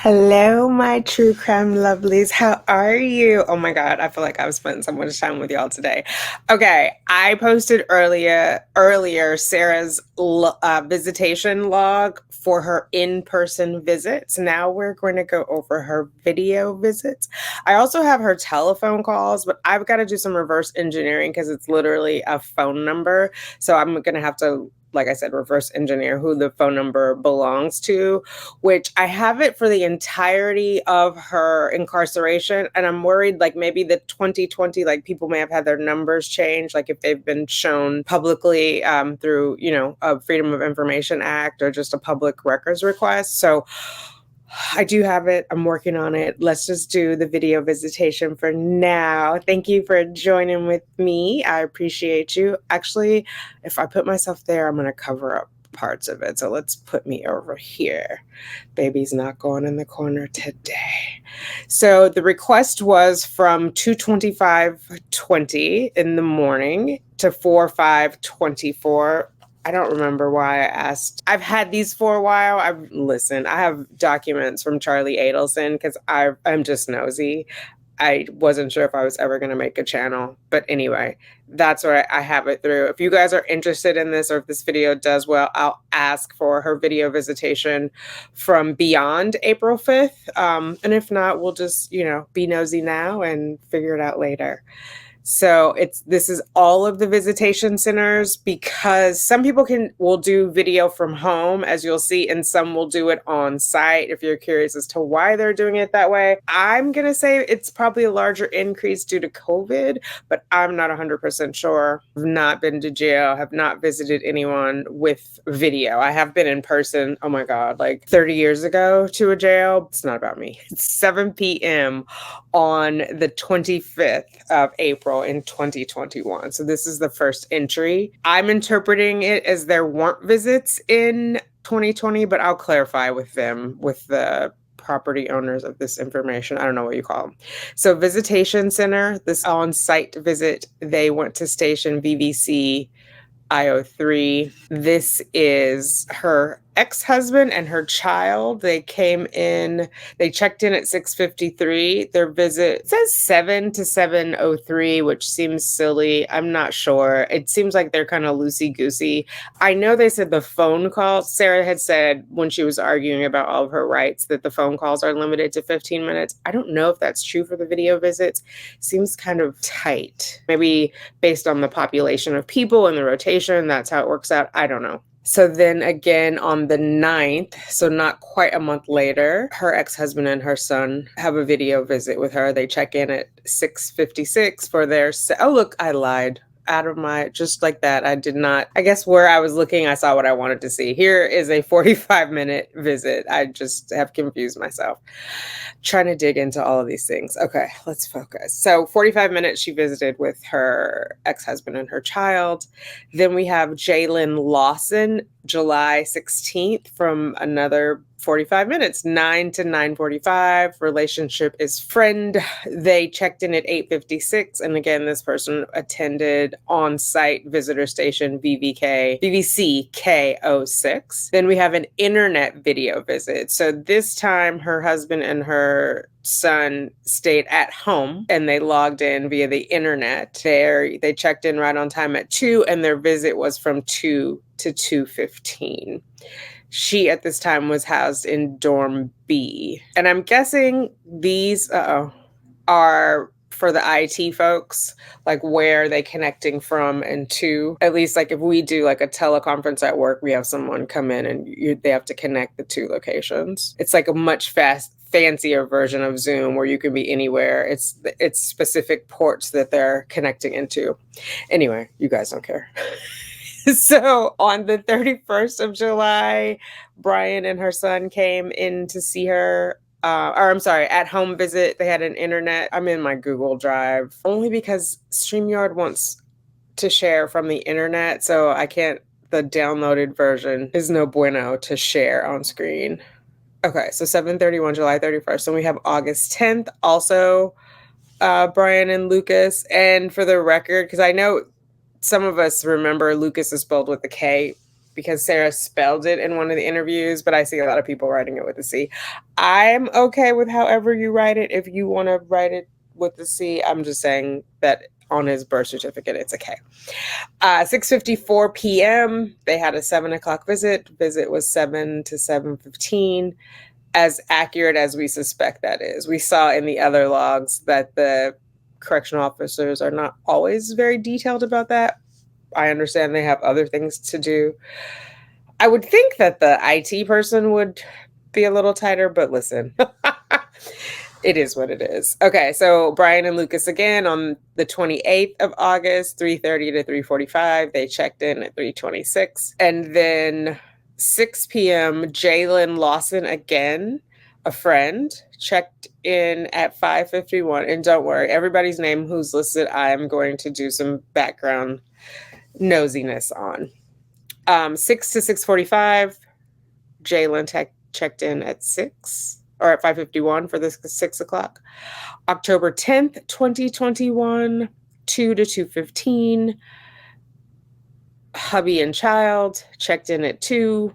Hello, my true crime lovelies. How are you? Oh my God, I feel like I've spent so much time with y'all today. Okay, I posted earlier Sarah's visitation log for her in-person visits. Now we're going to go over her video visits. I also have her telephone calls, but I've got to do some reverse engineering because it's literally a phone number. So I'm going to have to, like I said, reverse engineer who the phone number belongs to, which I have it for the entirety of her incarceration. And I'm worried like maybe the 2020, like people may have had their numbers changed, like if they've been shown publicly through, a Freedom of Information Act or just a public records request. So I do have it. I'm working on it. Let's just do the video visitation for now. Thank you for joining with me. I appreciate you. Actually, if I put myself there, I'm going to cover up parts of it. So let's put me over here. Baby's not going in the corner today. So the request was from 2:25:20 in the morning to 4:5:24. I don't remember why I asked. I've had these for a while. I have documents from Charlie Adelson because I'm just nosy. I wasn't sure if I was ever going to make a channel. But anyway, that's what I have it through. If you guys are interested in this or if this video does well, I'll ask for her video visitation from beyond April 5th. And if not, we'll just, be nosy now and figure it out later. So this is all of the visitation centers because some people will do video from home, as you'll see, and some will do it on site. If you're curious as to why they're doing it that way, I'm going to say it's probably a larger increase due to COVID, but I'm not 100% sure. I've not been to jail, have not visited anyone with video. I have been in person, oh my God, like 30 years ago to a jail. It's not about me. It's 7 p.m. on the 25th of April in 2021. So this is the first entry. I'm interpreting it as there weren't visits in 2020, but I'll clarify with them, with the property owners of this information. I don't know what you call them. So Visitation Center, this on-site visit, they went to station VVC IO3. This is her ex-husband and her child. They checked in at 6:53. Their visit says 7 to 7:03, which seems silly. I'm not sure. It seems like they're kind of loosey-goosey. I know they said the phone calls, Sarah had said when she was arguing about all of her rights that the phone calls are limited to 15 minutes. I don't know if that's true for the video visits. Seems kind of tight. Maybe based on the population of people and the rotation, that's how it works out. I don't know. So then again on the 9th, so not quite a month later, her ex-husband and her son have a video visit with her. They check in at 6:56 for their, oh look, I lied. Out of just like that. I did not, I guess where I was looking, I saw what I wanted to see. Here is a 45-minute visit. I just have confused myself trying to dig into all of these things. Okay, let's focus. So 45 minutes she visited with her ex-husband and her child. Then we have Jalen Lawson, July 16th from another 45 minutes, 9 to 9:45. Relationship is friend. They checked in at 8:56. And again, this person attended on-site visitor station VVC K06. Then we have an internet video visit. So this time her husband and her son stayed at home and they logged in via the internet. They checked in right on time at 2 and their visit was from 2 to 2:15. She at this time was housed in dorm B. And I'm guessing these are for the IT folks, like where are they connecting from and to. At least like if we do like a teleconference at work, we have someone come in and they have to connect the two locations. It's like a much fancier version of Zoom where you can be anywhere. It's specific ports that they're connecting into. Anyway, you guys don't care. So on the 31st of July, Brian and her son came in to see her. At home visit. They had an internet. I'm in my Google Drive only because StreamYard wants to share from the internet. So I can't, the downloaded version is no bueno to share on screen. Okay, so 7/31, July 31st. And we have August 10th, also Brian and Lucas. And for the record, because I know some of us remember Lucas is spelled with a K. because Sarah spelled it in one of the interviews, but I see a lot of people writing it with a C. I'm okay with however you write it. If you want to write it with the C, I'm just saying that on his birth certificate, it's okay. 6:54 p.m. They had a 7:00 visit. Visit was 7 to 7:15. As accurate as we suspect that is. We saw in the other logs that the correctional officers are not always very detailed about that. I understand they have other things to do. I would think that the IT person would be a little tighter, but listen, it is what it is. Okay, so Brian and Lucas again on the 28th of August, 3:30 to 3:45. They checked in at 3:26. And then 6 p.m., Jalen Lawson again, a friend, checked in at 5:51. And don't worry, everybody's name who's listed, I am going to do some background nosiness on. 6 to 6:45, Jalen checked in at 6 or at 5:51 for the 6 o'clock. October 10th, 2021, 2 to 2:15. Hubby and child checked in at 2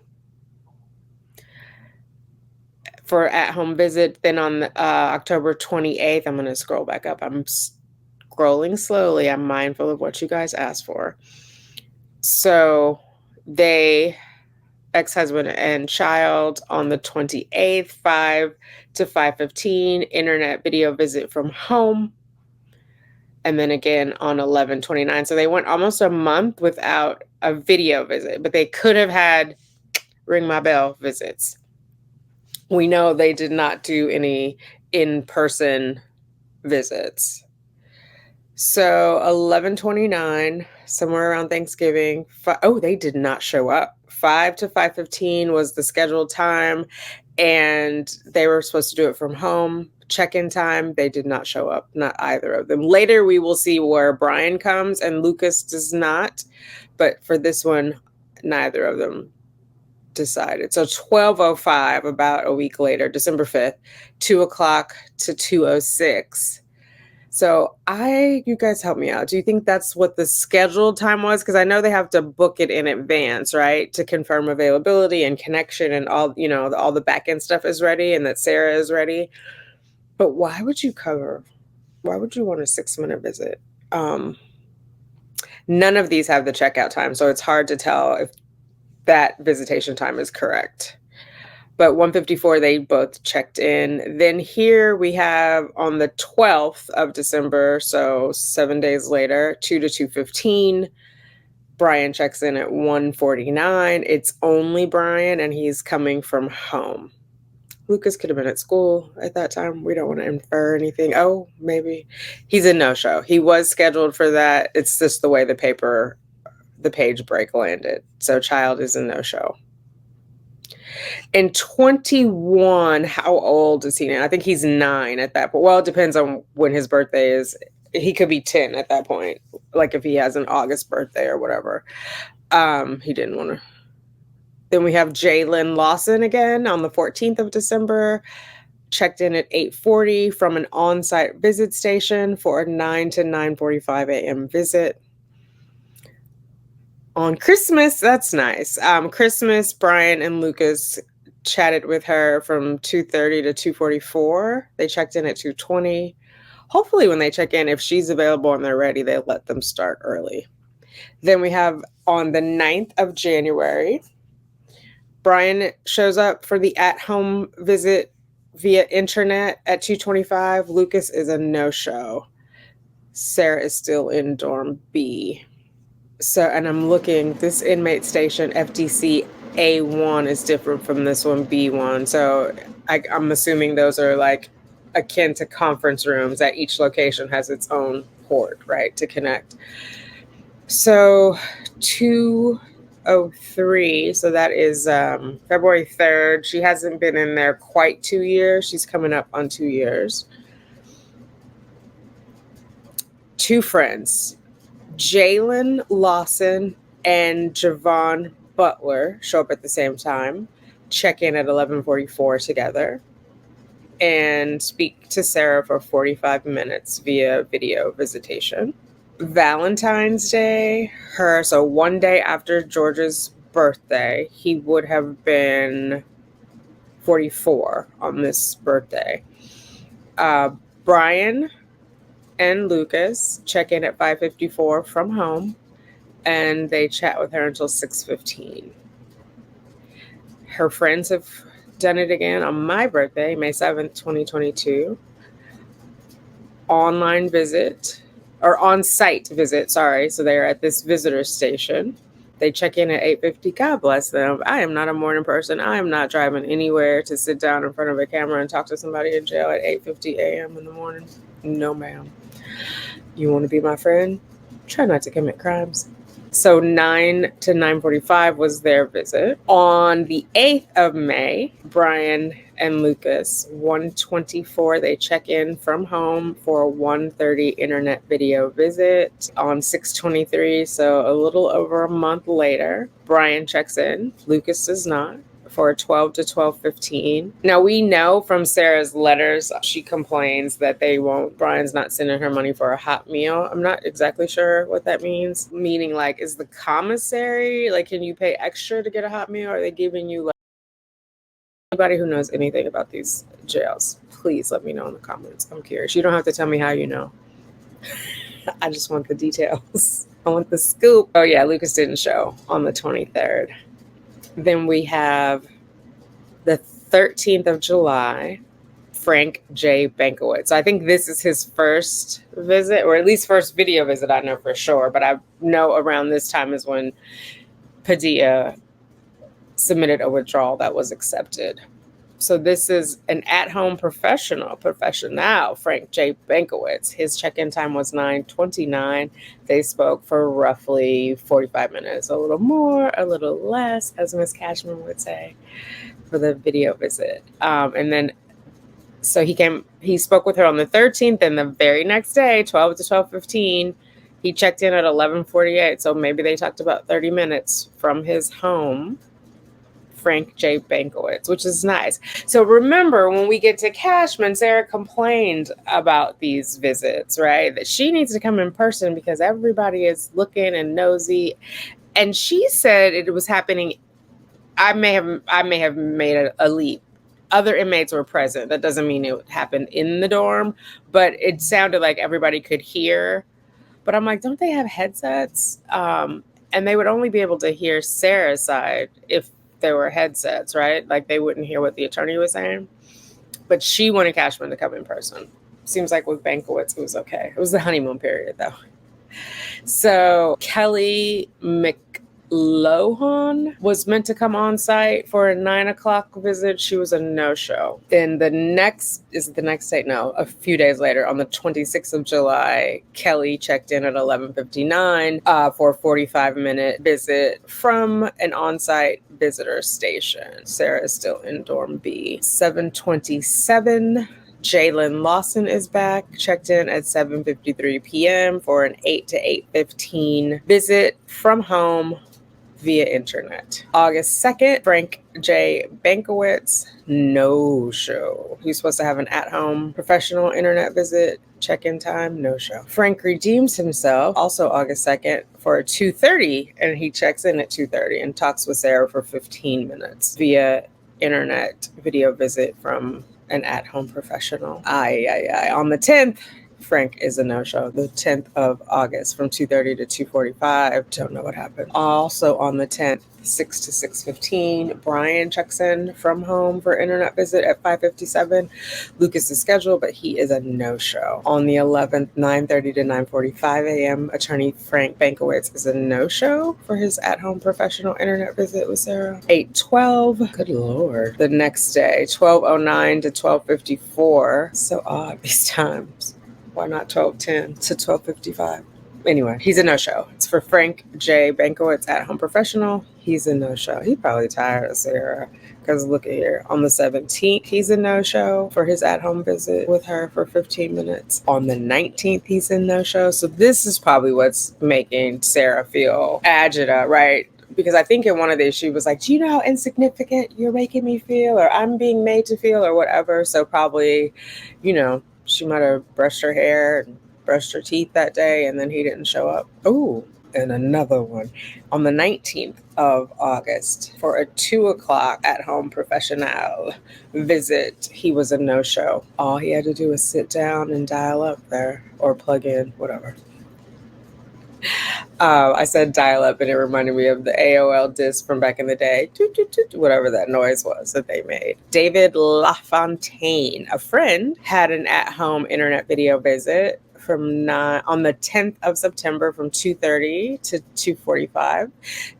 for at-home visit. Then on October 28th, I'm going to scroll back up. I'm scrolling slowly. I'm mindful of what you guys asked for. So they, ex-husband and child, on the 28th, 5 to 5:15, internet video visit from home. And then again on 11/29. So they went almost a month without a video visit, but they could have had ring my bell visits. We know they did not do any in-person visits. So 11/29, somewhere around Thanksgiving. They did not show up. 5 to 5:15 was the scheduled time, and they were supposed to do it from home. Check-in time, they did not show up, not either of them. Later, we will see where Brian comes and Lucas does not. But for this one, neither of them decided. So 12:05, about a week later, December 5th, 2 o'clock to 2:06. So you guys help me out. Do you think that's what the scheduled time was? Because I know they have to book it in advance, right? To confirm availability and connection and all, all the back end stuff is ready and that Sarah is ready. But why would you want a 6-minute visit? None of these have the checkout time, so it's hard to tell if that visitation time is correct. But 1:54, they both checked in. Then here we have on the 12th of December, so 7 days later, 2 to 2:15, Brian checks in at 1:49. It's only Brian, and he's coming from home. Lucas could have been at school at that time. We don't want to infer anything. Oh, maybe. He's a no-show. He was scheduled for that. It's just the way the page break landed. So child is a no-show. In 21, how old is he now? I think he's 9 at that point. Well, it depends on when his birthday is. He could be 10 at that point. Like if he has an August birthday or whatever. He didn't want to. Then we have Jalen Lawson again on the 14th of December, checked in at 8:40 from an on-site visit station for a 9 to 9:45 a.m. visit. On Christmas, that's nice. Christmas, Brian and Lucas chatted with her from 2:30 to 2:44. They checked in at 2:20. Hopefully when they check in, if she's available and they're ready, they let them start early. Then we have on the 9th of January, Brian shows up for the at-home visit via internet at 2:25. Lucas is a no-show. Sarah is still in dorm B. So, and I'm looking, this inmate station, FDC A1 is different from this one, B1. So I'm assuming those are like akin to conference rooms, that each location has its own port, right, to connect. So 2:03, so that is February 3rd. She hasn't been in there quite 2 years. She's coming up on 2 years. 2 friends, Jalen Lawson and Javon Butler, show up at the same time, check in at 11:44 together, and speak to Sarah for 45 minutes via video visitation. Valentine's Day, so one day after George's birthday. He would have been 44 on this birthday. Brian and Lucas check in at 5:54 from home, and they chat with her until 6:15. Her friends have done it again on my birthday, May 7th, 2022. On-site visit, sorry. So they are at this visitor station. They check in at 8:50. God bless them. I am not a morning person. I am not driving anywhere to sit down in front of a camera and talk to somebody in jail at 8:50 a.m. in the morning. No, ma'am. You want to be my friend? Try not to commit crimes. So 9 to 9:45 was their visit. On the 8th of May, Brian and Lucas, 1:24, they check in from home for a 1:30 internet video visit. On 6:23, so a little over a month later, Brian checks in. Lucas does not. For 12 to 12:15. Now we know from Sarah's letters, she complains that Brian's not sending her money for a hot meal. I'm not exactly sure what that means. Meaning, like, is the commissary, like, can you pay extra to get a hot meal? Or are they giving you, like, anybody who knows anything about these jails, please let me know in the comments. I'm curious. You don't have to tell me how you know. I just want the details. I want the scoop. Oh yeah, Lucas didn't show on the 23rd. Then we have the 13th of July, Frank J. Bankowitz. So I think this is his first visit, or at least first video visit, I know for sure. But I know around this time is when Padilla submitted a withdrawal that was accepted. So this is an at-home professional, Frank J. Bankowitz. His check-in time was 9:29. They spoke for roughly 45 minutes, a little more, a little less, as Miss Cashman would say, for the video visit. And then, so he spoke with her on the 13th, and the very next day, 12 to 12:15, he checked in at 11:48. So maybe they talked about 30 minutes from his home. Frank J. Bankowitz, which is nice. So remember, when we get to Cashman, Sarah complained about these visits, right? That she needs to come in person because everybody is looking and nosy. And she said it was happening. I may have made a leap. Other inmates were present. That doesn't mean it happened in the dorm, but it sounded like everybody could hear. But I'm like, don't they have headsets? And they would only be able to hear Sarah's side if there were headsets, right? Like they wouldn't hear what the attorney was saying. But she wanted Cashman to come in person. Seems like with Bankowitz, it was okay. It was the honeymoon period, though. So Kelly McLohan was meant to come on site for a 9 o'clock visit. She was a no-show. Then a few days later, on the 26th of July, Kelly checked in at 11:59 for a 45-minute visit from an on-site visitor station. Sarah is still in dorm B. 7:27. Jalen Lawson is back, checked in at 7:53 p.m. for an 8 to 8:15 visit from home via internet. August 2nd, Frank J. Bankowitz, no show. He was supposed to have an at-home professional internet visit. Check-in time, no show. Frank redeems himself, also August 2nd, for 2:30, and he checks in at 2:30 and talks with Sarah for 15 minutes via internet video visit from an at-home professional. On the 10th, Frank is a no-show. The 10th of August from 2:30 to 2:45. Don't know what happened. Also on the 10th, 6 to 6:15, Brian checks in from home for internet visit at 5:57. Lucas is scheduled, but he is a no-show. On the 11th, 9:30 to 9:45 a.m., attorney Frank Bankowitz is a no-show for his at-home professional internet visit with Sarah. 8:12. Good Lord. The next day, 12:09 to 12:54. So odd these times. Why not 12:10 to 12:55? Anyway, he's a no-show. It's for Frank J. Bankowitz, at-home professional. He's a no-show. He's probably tired of Sarah because look at here. On the 17th, he's a no-show for his at-home visit with her for 15 minutes. On the 19th, he's a no-show. So this is probably what's making Sarah feel agita, right? Because I think in one of these, she was like, do you know how insignificant you're making me feel, or I'm being made to feel, or whatever. So probably, she might have brushed her hair and brushed her teeth that day, and then he didn't show up. Oh, and another one on the 19th of August for a 2 o'clock at-home professional visit. He was a no-show. All he had to do was sit down and dial up there or plug in, whatever. I said dial up and it reminded me of the AOL disc from back in the day. Toot, toot, toot, whatever that noise was that they made. David LaFontaine, a friend, had an at-home internet video visit on the 10th of September from 2:30 to 2:45.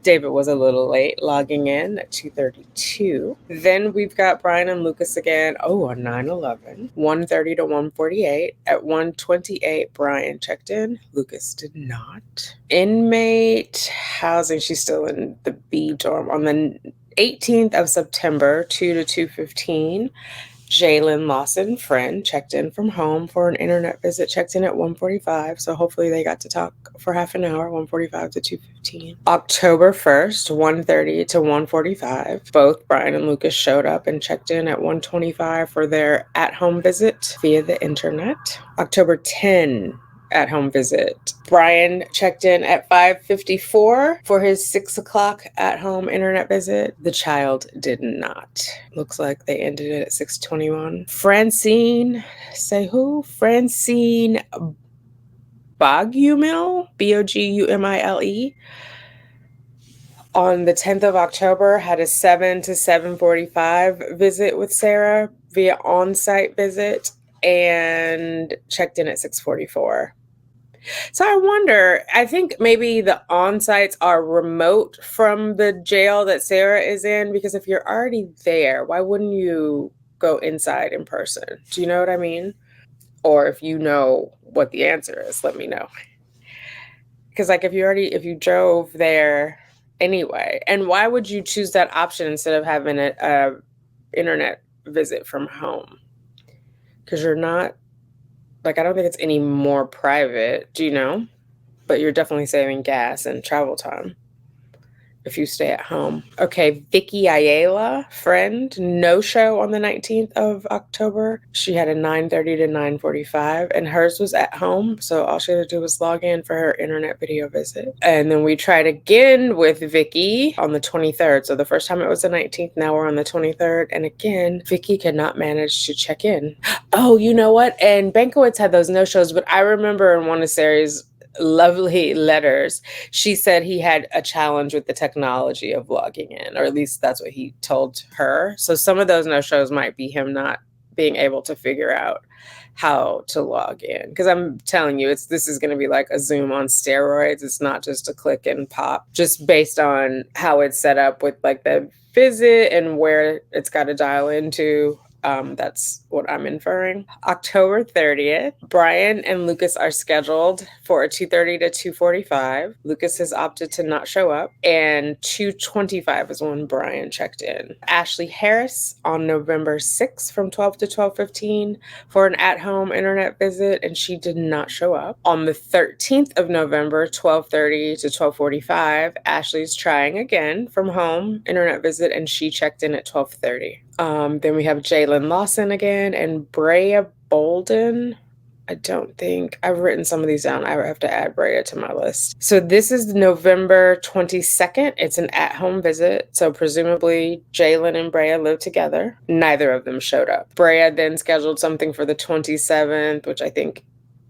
David was a little late logging in at 2:32. Then we've got Brian and Lucas again. On 9/11, 1:30 to 1:48. At 1:28, Brian checked in. Lucas did not. Inmate housing. She's still in the B dorm. On the 18th of September, 2 to 2:15. Jalen Lawson, friend, checked in from home for an internet visit, checked in at 1:45. So hopefully they got to talk for half an hour, 1:45 to 2:15. October 1st, 1:30 to 1:45. Both Brian and Lucas showed up and checked in at 1:25 for their at-home visit via the internet. October 10, at-home visit. Brian checked in at 5:54 for his 6 o'clock at-home internet visit. The child did not. Looks like they ended it at 6:21. Francine, say who? Francine Bogumile, Bogumile, on the 10th of October had a 7 to 7:45 visit with Sarah via on-site visit and checked in at 6:44. So I wonder, I think maybe the on-sites are remote from the jail that Sarah is in, because if you're already there, why wouldn't you go inside in person? Do you know what I mean? Or if you know what the answer is, let me know. Because like if you drove there anyway, and why would you choose that option instead of having a internet visit from home? Because you're not, like, I don't think it's any more private, do you know? But you're definitely saving gas and travel time if you stay at home. Okay, Vicky Ayala, friend, no show on the 19th of October. She had a 9:30 to 9:45, and hers was at home, so all she had to do was log in for her internet video visit. And then we tried again with Vicky on the 23rd. So the first time it was the 19th, now we're on the 23rd, and again, Vicky could not manage to check in. Oh, you know what? And Bankowitz had those no-shows, but I remember in one of Sarah's lovely letters, she said he had a challenge with the technology of logging in, or at least that's what he told her. So some of those no-shows might be him not being able to figure out how to log in. Because I'm telling you, this is going to be like a Zoom on steroids. It's not just a click and pop, just based on how it's set up with like the visit and where it's got to dial into. That's what I'm inferring. October 30th, Brian and Lucas are scheduled for a 2:30 to 2:45. Lucas has opted to not show up, and 2:25 is when Brian checked in. Ashley Harris on November 6th from 12 to 12:15 for an at-home internet visit, and she did not show up. On the 13th of November, 12:30 to 12:45, Ashley's trying again from home internet visit, and she checked in at 12:30. Then we have Jalen Lawson again and Brea Bolden. I don't think I've written some of these down. I have to add Brea to my list. So this is November 22nd. It's an at-home visit. So presumably Jalen and Brea live together. Neither of them showed up. Brea then scheduled something for the 27th, which I think,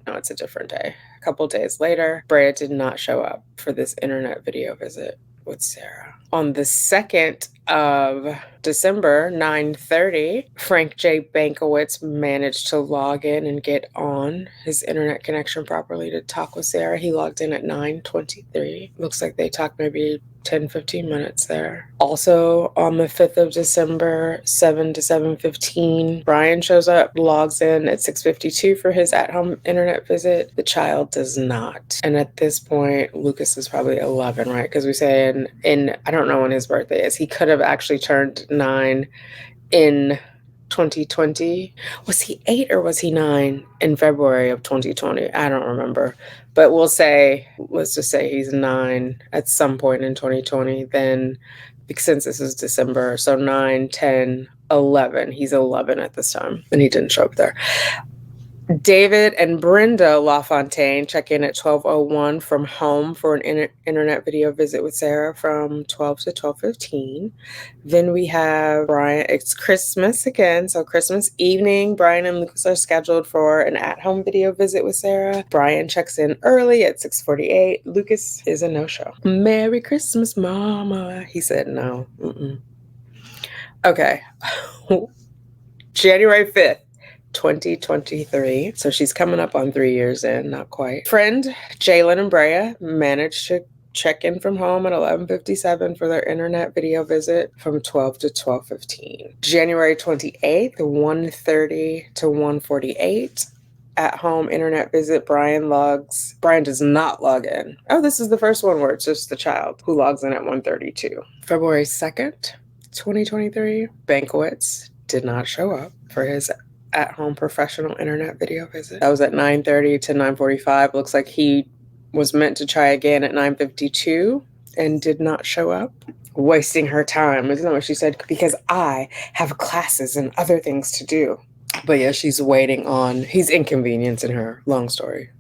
no, it's a different day. A couple days later, Brea did not show up for this internet video visit with Sarah. On the 2nd of December, 9:30, Frank J. Bankowitz managed to log in and get on his internet connection properly to talk with Sarah. He logged in at 9:23. Looks like they talked maybe 10-15 minutes there. Also on the 5th of December, 7 to 7:15, Brian shows up, logs in at 6:52 for his at-home internet visit. The child does not. And at this point, Lucas is probably 11, right? Because we say in I don't know when his birthday is. He could have actually turned 9 in 2020. Was he 8 or was he 9 in February of 2020? I don't remember. But let's just say he's 9 at some point in 2020. Then, since this is December, so 9, 10, 11. He's 11 at this time, and he didn't show up there. David and Brenda LaFontaine check in at 12:01 from home for an internet video visit with Sarah from 12 to 12:15. Then we have Brian. It's Christmas again, so Christmas evening. Brian and Lucas are scheduled for an at-home video visit with Sarah. Brian checks in early at 6:48. Lucas is a no-show. Merry Christmas, Mama. He said no. Okay. January 5th. 2023. So she's coming up on 3 years in, not quite. Friend Jalen and Brea managed to check in from home at 11:57 for their internet video visit from 12 to 12:15. January 28th, 1:30 to 1:48. At home internet visit. Brian does not log in. Oh, this is the first one where it's just the child who logs in at 1:32. February 2nd, 2023. Banquets did not show up for his at-home professional internet video visit. That was at 9:30 to 9:45. Looks like he was meant to try again at 9:52 and did not show up. Wasting her time. Isn't that what she said? Because I have classes and other things to do. But yeah, she's waiting on, he's inconveniencing her. Long story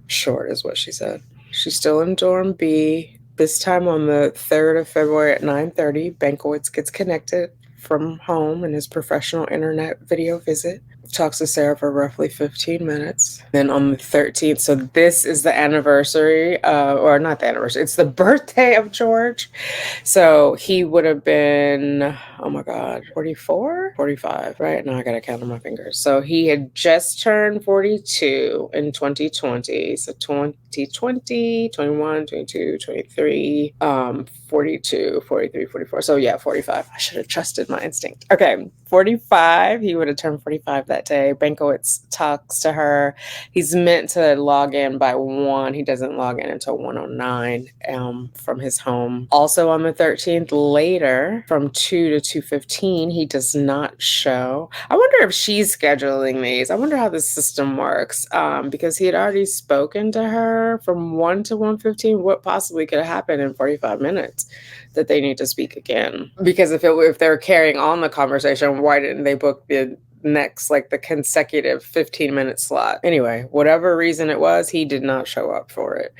short is what she said. She's still in dorm B. This time on the 3rd of February at 9:30, Bankowitz gets connected from home in his professional internet video visit. Talks to Sarah for roughly 15 minutes. Then on the 13th, so this is the anniversary, or not the anniversary, it's the birthday of George. So he would have been, oh my God, 44? 45, right? Now I gotta count on my fingers. So he had just turned 42 in 2020. So 2020, 21, 22, 23, 42, 43, 44. So yeah, 45. I should have trusted my instinct. Okay, 45. He would have turned 45 that day. Bankowitz talks to her. He's meant to log in by 1. He doesn't log in until 1:09 from his home. Also on the 13th, later from 2 to 2:15, he does not show. I wonder if she's scheduling these. I wonder how this system works, because he had already spoken to her from 1 to 1:15. What possibly could have happened in 45 minutes that they need to speak again? Because if they're carrying on the conversation, why didn't they book the next, like the consecutive 15-minute slot? Anyway, whatever reason it was, he did not show up for it.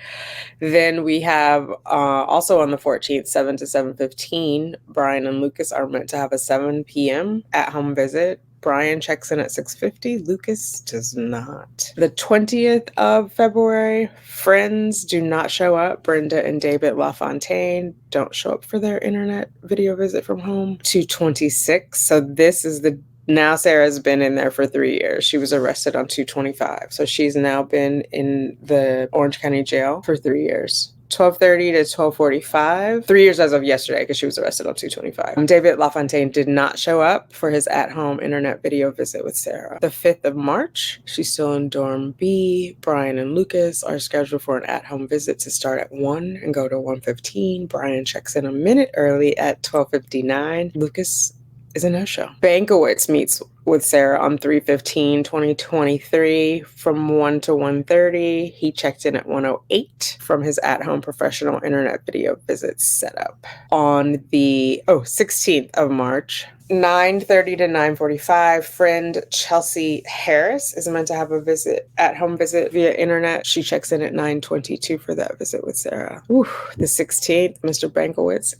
Then we have also on the 14th, 7 to 7:15, Brian and Lucas are meant to have a 7 p.m. at-home visit. Brian checks in at 6:50. Lucas does not. The 20th of February, friends do not show up. Brenda and David LaFontaine don't show up for their internet video visit from home. 2:26. So this is now Sarah's been in there for 3 years. She was arrested on 2/25. So she's now been in the Orange County Jail for 3 years. 12:30 to 12:45. 3 years as of yesterday because she was arrested on 2/25. David LaFontaine did not show up for his at-home internet video visit with Sarah. The 5th of March, she's still in dorm B. Brian and Lucas are scheduled for an at-home visit to start at 1 and go to 1:15. Brian checks in a minute early at 12:59. Lucas is a no-show. Bankowitz meets with Sarah on 3/15/2023 from 1 to 1:30. He checked in at 1:08 from his at-home professional internet video visit setup. On the 16th of March, 9:30 to 9:45, friend Chelsea Harris is meant to have a at-home visit via internet. She checks in at 9:22 for that visit with Sarah. The 16th, Mr. Bankowitz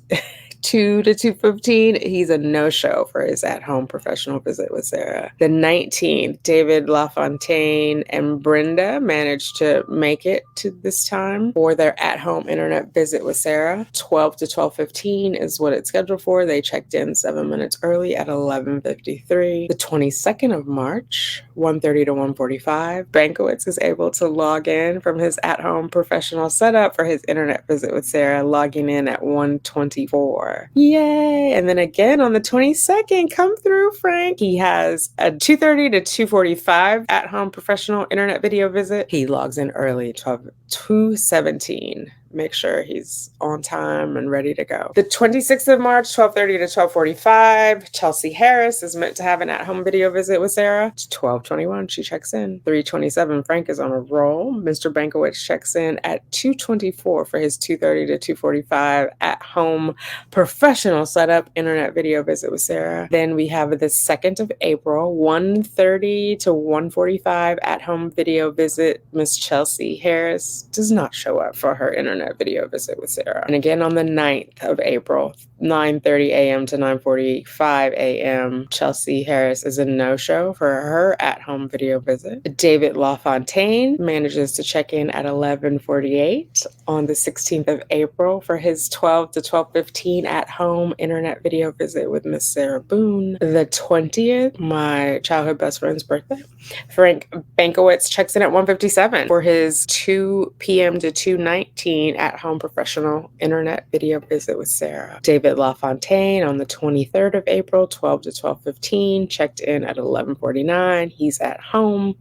2 to 2:15, he's a no-show for his at-home professional visit with Sarah. The 19th, David LaFontaine and Brenda managed to make it to this time for their at-home internet visit with Sarah. 12 to 12:15 is what it's scheduled for. They checked in 7 minutes early at 11:53. The 22nd of March, 1:30 to 1:45, Bankowitz is able to log in from his at-home professional setup for his internet visit with Sarah, logging in at 1:24. Yay! And then again on the 22nd, come through, Frank. He has a 2:30 to 2:45 at-home professional internet video visit. He logs in early, 2:17. make sure he's on time and ready to go. The 26th of March, 12:30 to 12:45, Chelsea Harris is meant to have an at-home video visit with Sarah. 12:21, she checks in. 3:27, Frank is on a roll. Mr. Bankowitz checks in at 2:24 for his 2:30 to 2:45 at-home professional setup internet video visit with Sarah. Then we have the 2nd of April, 1:30 to 1:45 at-home video visit. Miss Chelsea Harris does not show up for her internet video visit with Sarah. And again on the 9th of April, 9:30 a.m. to 9:45 a.m., Chelsea Harris is a no-show for her at-home video visit. David LaFontaine manages to check in at 11:48 on the 16th of April for his 12 to 12:15 at-home internet video visit with Miss Sarah Boone. The 20th, my childhood best friend's birthday, Frank Bankowitz checks in at 1:57 for his 2 p.m. to 2:19 at-home professional internet video visit with Sarah. David LaFontaine on the 23rd of April, 12 to 12:15, checked in at 11:49. He's at home.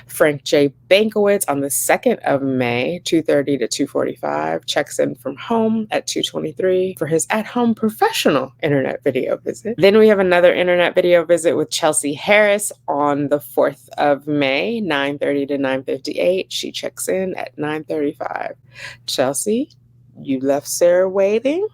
Frank J. Bankowitz on the 2nd of May, 2:30 to 2:45, checks in from home at 2:23 for his at-home professional internet video visit. Then we have another internet video visit with Chelsea Harris on the 4th of May, 9:30 to 9:58. She checks in at 9:35. Chelsea, you left Sarah waiting?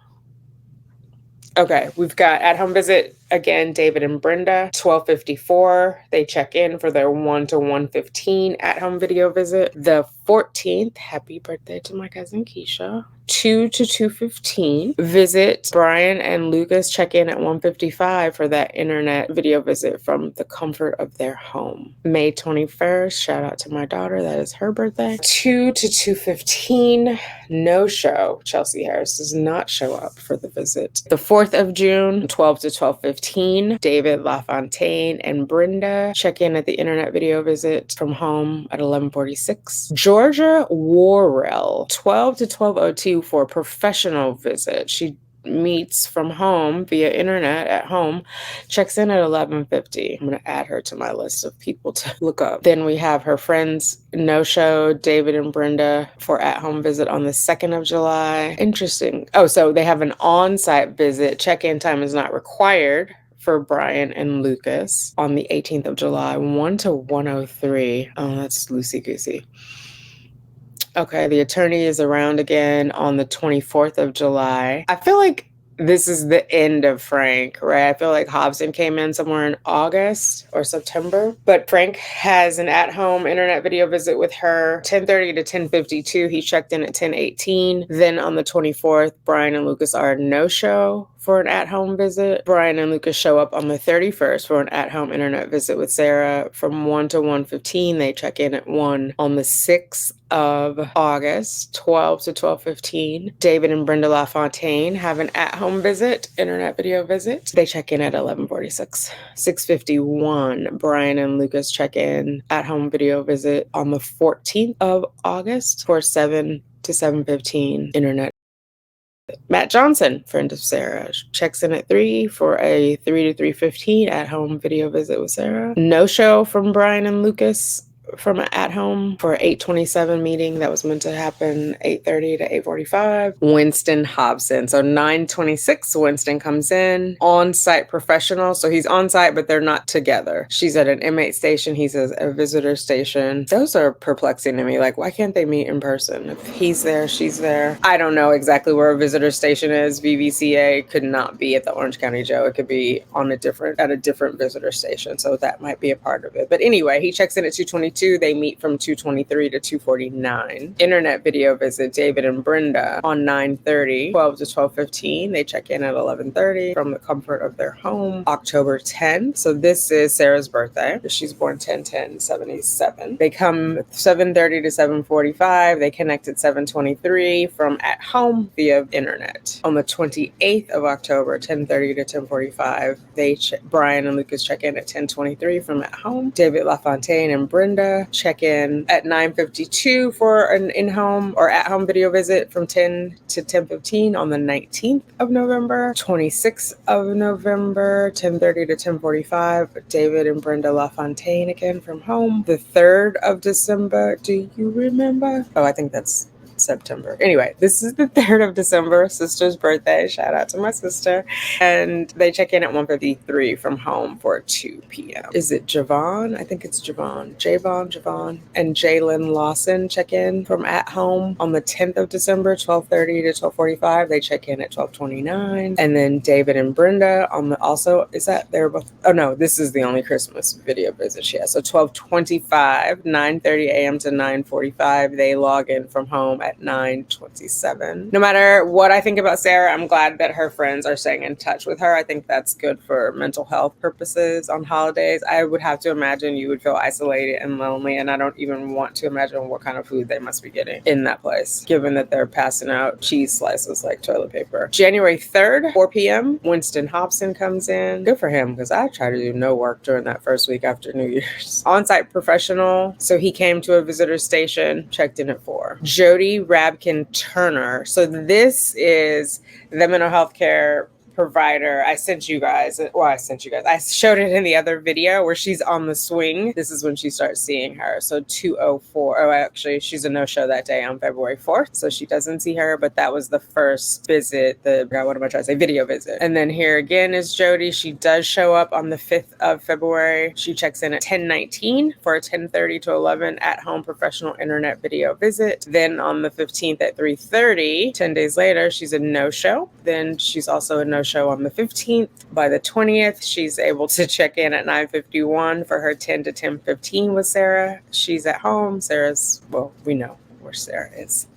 Okay, we've got at-home visit again, David and Brenda, 12:54. They check in for their 1 to 1:15 at-home video visit. The 14th, happy birthday to my cousin Keisha. 2 to 2:15. Visit Brian and Lucas check in at 1:55 for that internet video visit from the comfort of their home. May 21st, shout out to my daughter, that is her birthday. 2 to 2:15, no show. Chelsea Harris does not show up for the visit. The 4th of June, 12 to 12:15, David LaFontaine and Brenda check in at the internet video visit from home at 11:46. Georgia Worrell, 12 to 12:02 for a professional visit. She meets from home via internet at home, checks in at 11:50. I'm going to add her to my list of people to look up. Then we have her friends no-show, David and Brenda, for at-home visit on the 2nd of July. Interesting. Oh, so they have an on-site visit. Check-in time is not required for Brian and Lucas on the 18th of July, 1 to 1:03. Oh, that's loosey-goosey. Okay, the attorney is around again on the 24th of July. I feel like this is the end of Frank, right? I feel like Hobson came in somewhere in August or September. But Frank has an at-home internet video visit with her, 10:30 to 10:52. He checked in at 10:18. Then on the 24th, Brian and Lucas are a no-show for an at-home visit. Brian and Lucas show up on the 31st for an at-home internet visit with Sarah from 1 to 1:15. They check in at 1 on the 6th of August, 12 to 12:15. David and Brenda LaFontaine have an at-home visit, internet video visit. They check in at 11:46. 6:51, Brian and Lucas check in at-home video visit on the 14th of August for 7 to 7:15 internet. Matt Johnson, friend of Sarah, checks in at 3 for a 3 to 3:15 at-home video visit with Sarah. No show from Brian and Lucas from an at-home for 8:27 meeting that was meant to happen 8:30 to 8:45. Winston Hobson. So 9:26, Winston comes in, on-site professional. So he's on-site, but they're not together. She's at an inmate station. He's at a visitor station. Those are perplexing to me. Like, why can't they meet in person? If he's there, she's there. I don't know exactly where a visitor station is. VVCA could not be at the Orange County Jail. It could be at a different visitor station. So that might be a part of it. But anyway, he checks in at 2:22. They meet from 2:23 to 2:49. Internet video visit, David and Brenda on 9:30, 12 to 12:15. They check in at 11:30 from the comfort of their home. October 10th. So this is Sarah's birthday. She's born 10/10/77. They come 7:30 to 7:45. They connect at 7:23 from at home via internet. On the 28th of October, 10:30 to 10:45, Brian and Lucas check in at 10:23 from at home. David LaFontaine and Brenda check in at 9:52 for an in-home or at-home video visit from 10 to 10:15 on the 19th of November. 26th of November, 10:30 to 10:45, David and Brenda LaFontaine again from home. The 3rd of December, do you remember? Oh, I think that's September. Anyway, this is the 3rd of December, sister's birthday. Shout out to my sister. And they check in at 1:53 from home for 2 p.m. Is it Javon? I think it's Javon. Javon. And Jalen Lawson check in from at home on the 10th of December, 12:30 to 12:45. They check in at 12:29. And then David and Brenda on the also, is that they're both, oh no, this is the only Christmas video visit she has. So 12:25, 9:30 a.m. to 9:45. They log in from home at 9:27. No matter what I think about Sarah, I'm glad that her friends are staying in touch with her. I think that's good for mental health purposes on holidays. I would have to imagine you would feel isolated and lonely, and I don't even want to imagine what kind of food they must be getting in that place, given that they're passing out cheese slices like toilet paper. January 3rd, 4 p.m., Winston Hobson comes in. Good for him, because I try to do no work during that first week after New Year's. On-site professional, so he came to a visitor station, checked in at 4. Jody Rabkin Turner. So this is the mental health care provider. I showed it in the other video where she's on the swing. This is when she starts seeing her. So 2:04. Oh, actually, she's a no-show that day on February 4th. So she doesn't see her, but that was the first visit, video visit. And then here again is Jody. She does show up on the 5th of February. She checks in at 10:19 for a 10:30 to 11 at-home professional internet video visit. Then on the 15th at 3:30, 10 days later, she's a no-show. Then she's also a no-show on the 15th. By the 20th, she's able to check in at 9:51 for her 10 to 10:15 with Sarah. She's at home. We know where Sarah is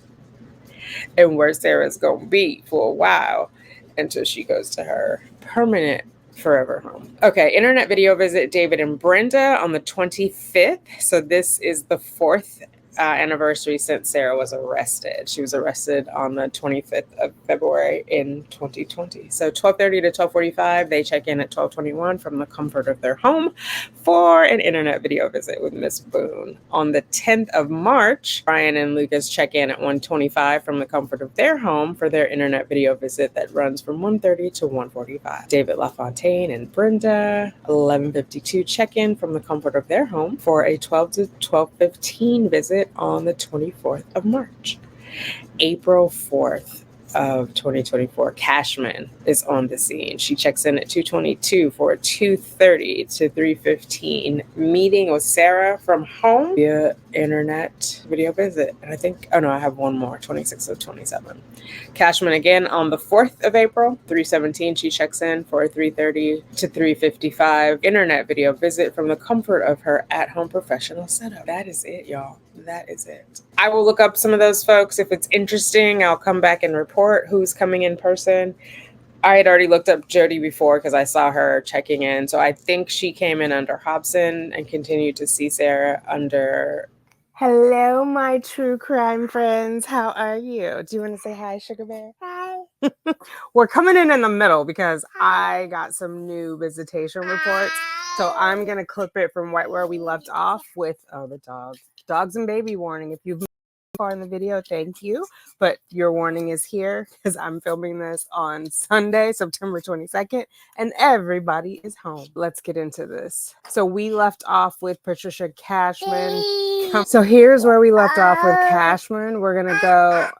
and where Sarah's going to be for a while until she goes to her permanent forever home. Okay, internet video visit David and Brenda on the 25th. So this is the 4th anniversary since Sarah was arrested. She was arrested on the 25th of February in 2020. So 12:30 to 12:45, they check in at 12:21 from the comfort of their home for an internet video visit with Miss Boone. On the 10th of March, Brian and Lucas check in at 1:25 from the comfort of their home for their internet video visit that runs from 1:30 to 1:45. David LaFontaine and Brenda, 11:52, check in from the comfort of their home for a 12 to 12:15 visit on the 24th of March. April 4th of 2024, Cashman is on the scene. She checks in at 2:22 for a 2:30 to 3:15 meeting with Sarah from home via internet video visit. And I have one more, 26 of 27. Cashman again on the 4th of April, 3:17, she checks in for a 3:30 to 3:55 internet video visit from the comfort of her at-home professional setup. That is it, y'all. That is it. I will look up some of those folks. If it's interesting, I'll come back and report who's coming in person. I had already looked up Jody before because I saw her checking in. So I think she came in under Hobson and continued to see Sarah under... Hello, my true crime friends. How are you? Do you want to say hi, Sugar Bear? Hi. We're coming in the middle because I got some new visitation reports. So I'm going to clip it from right where we left off with, the dogs. Dogs and baby warning. If you've been far in the video, thank you. But your warning is here because I'm filming this on Sunday, September 22nd, and everybody is home. Let's get into this. So we left off with Patricia Cashman. So here's where we left off with Cashman. We're going to go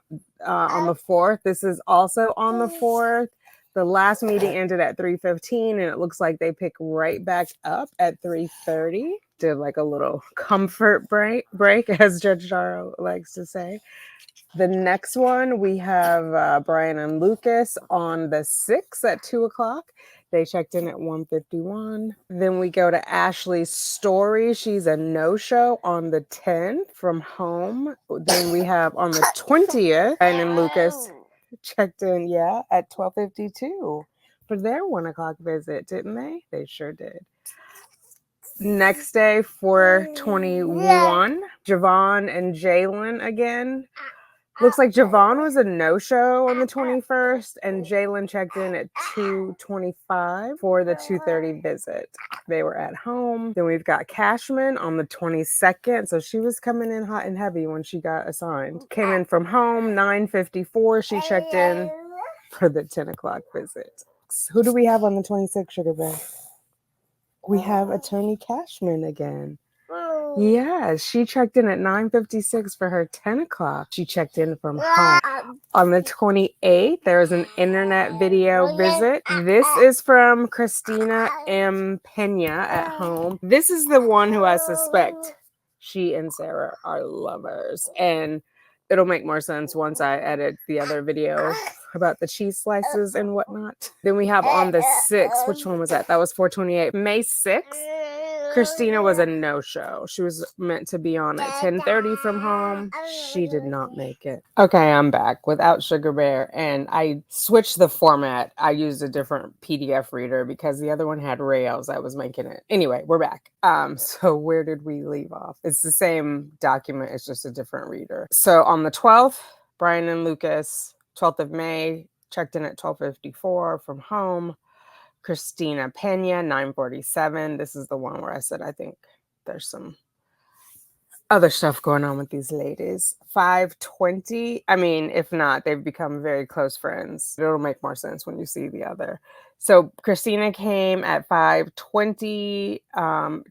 on the 4th. This is also on the 4th. The last meeting ended at 3:15, and it looks like they pick right back up at 3:30. Did like a little comfort break, as Judge Darrow likes to say. The next one, we have Brian and Lucas on the 6th at 2 o'clock. They checked in at 1:51. Then we go to Ashley's story. She's a no-show on the 10th from home. Then we have on the 20th, Brian and Lucas checked in, at 12:52 for their 1 o'clock visit, didn't they? They sure did. Next day, 4:21, Javon and Jalen again. Looks like Javon was a no-show on the 21st, and Jalen checked in at 2:25 for the 2:30 visit. They were at home. Then we've got Cashman on the 22nd. So she was coming in hot and heavy when she got assigned. Came in from home, 9:54. She checked in for the 10 o'clock visit. Who do we have on the 26th, Sugar Bear? We have Attorney Cashman again. Yeah, she checked in at 9:56 for her 10 o'clock. She checked in from home. On the 28th, there was an internet video visit. This is from Christina M. Pena at home. This is the one who I suspect she and Sarah are lovers. And it'll make more sense once I edit the other video about the cheese slices and whatnot. Then we have on the 6th, which one was that? That was 4/28. May 6th. Christina was a no-show. She was meant to be on at 10:30 from home. She did not make it. Okay, I'm back without Sugar Bear, and I switched the format. I used a different PDF reader because the other one had Rails that was making it. Anyway, we're back. So where did we leave off? It's the same document, it's just a different reader. So on the 12th, Brian and Lucas, 12th of May, checked in at 12:54 from home. Christina Pena, 9:47. This is the one where I said I think there's some other stuff going on with these ladies. 5:20. I mean, if not, they've become very close friends. It'll make more sense when you see the other. So Christina came at 5:20,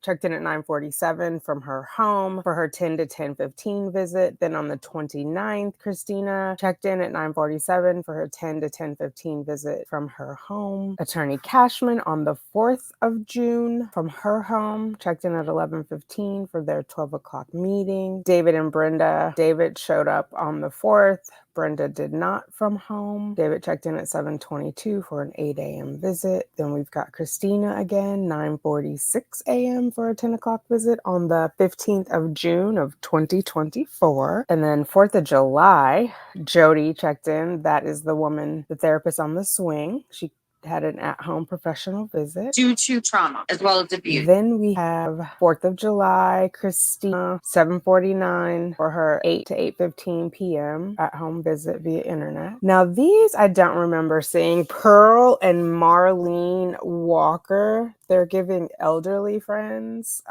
checked in at 9:47 from her home for her 10 to 10:15 visit. Then on the 29th, Christina checked in at 9:47 for her 10 to 10:15 visit from her home. Attorney Cashman on the 4th of June from her home, checked in at 11:15 for their 12 o'clock meeting. David and Brenda. David showed up on the 4th. Brenda did not from home. David checked in at 7:22 for an 8 a.m. visit. Then we've got Christina again, 9:46 a.m. for a 10 o'clock visit on the 15th of June of 2024. And then 4th of July, Jody checked in. That is the woman, the therapist on the swing. She had an at-home professional visit due to trauma as well as abuse. Then we have 4th of July, Christina, 7:49 for her 8 to 8:15 p.m. at-home visit via internet. Now these I don't remember seeing. Pearl and Marlene Walker, they're giving elderly friends.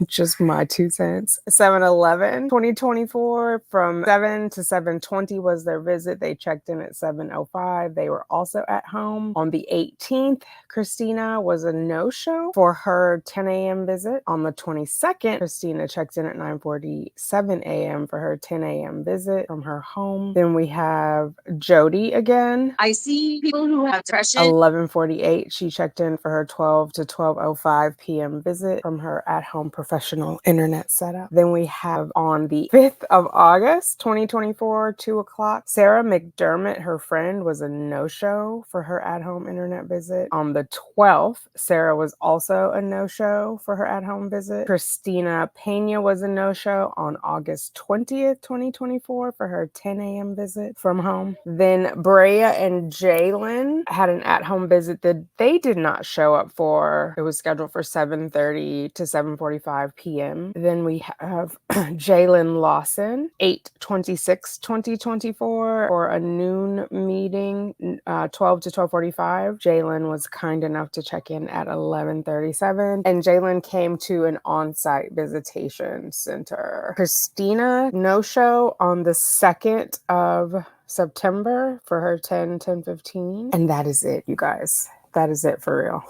Just my 2 cents. 7-Eleven, 2024, from 7 to 7:20 was their visit. They checked in at 7:05. They were also at home. On the 18th, Christina was a no-show for her 10 a.m. visit. On the 22nd, Christina checked in at 9:47 a.m. for her 10 a.m. visit from her home. Then we have Jody again. I see people who have depression. 11:48, she checked in for her 12 to 12:05 p.m. visit from her at-home professional internet setup. Then we have on the 5th of August, 2024, 2 o'clock, Sarah McDermott, her friend, was a no-show for her at-home internet visit. On the 12th, Sarah was also a no-show for her at-home visit. Christina Pena was a no-show on August 20th, 2024 for her 10 a.m. visit from home. Then Brea and Jalen had an at-home visit that they did not show up for. It was scheduled for 7:30 to 7:45 p.m. Then we have Jalen Lawson, 8/26/2024 for a noon meeting, 12 to 12:45. Jalen was kind enough to check in at 11:37, and Jalen came to an on-site visitation center. Christina, no-show on the 2nd of September for her 10:15. And that is it, you guys. That is it for real.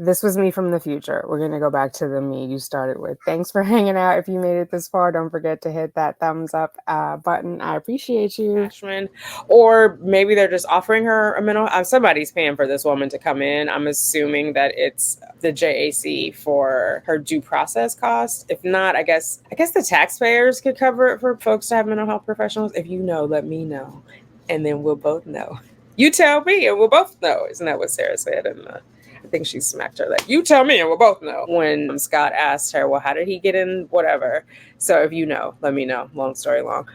This was me from the future. We're going to go back to the me you started with. Thanks for hanging out. If you made it this far, don't forget to hit that thumbs up button. I appreciate you. Or maybe they're just offering her a mental. Somebody's paying for this woman to come in. I'm assuming that it's the JAC for her due process cost. If not, I guess the taxpayers could cover it for folks to have mental health professionals. If you know, let me know. And then we'll both know. You tell me and we'll both know. Isn't that what Sarah said in the... I think she smacked her like, you tell me and we'll both know. When Scott asked her, well, how did he get in? Whatever. So if you know, let me know. Long story long.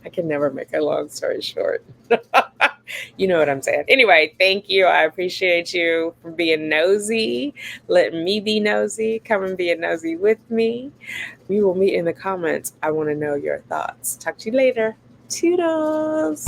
I can never make a long story short. You know what I'm saying. Anyway, thank you. I appreciate you for being nosy. Let me be nosy. Come and be a nosy with me. We will meet in the comments. I want to know your thoughts. Talk to you later. Toodles.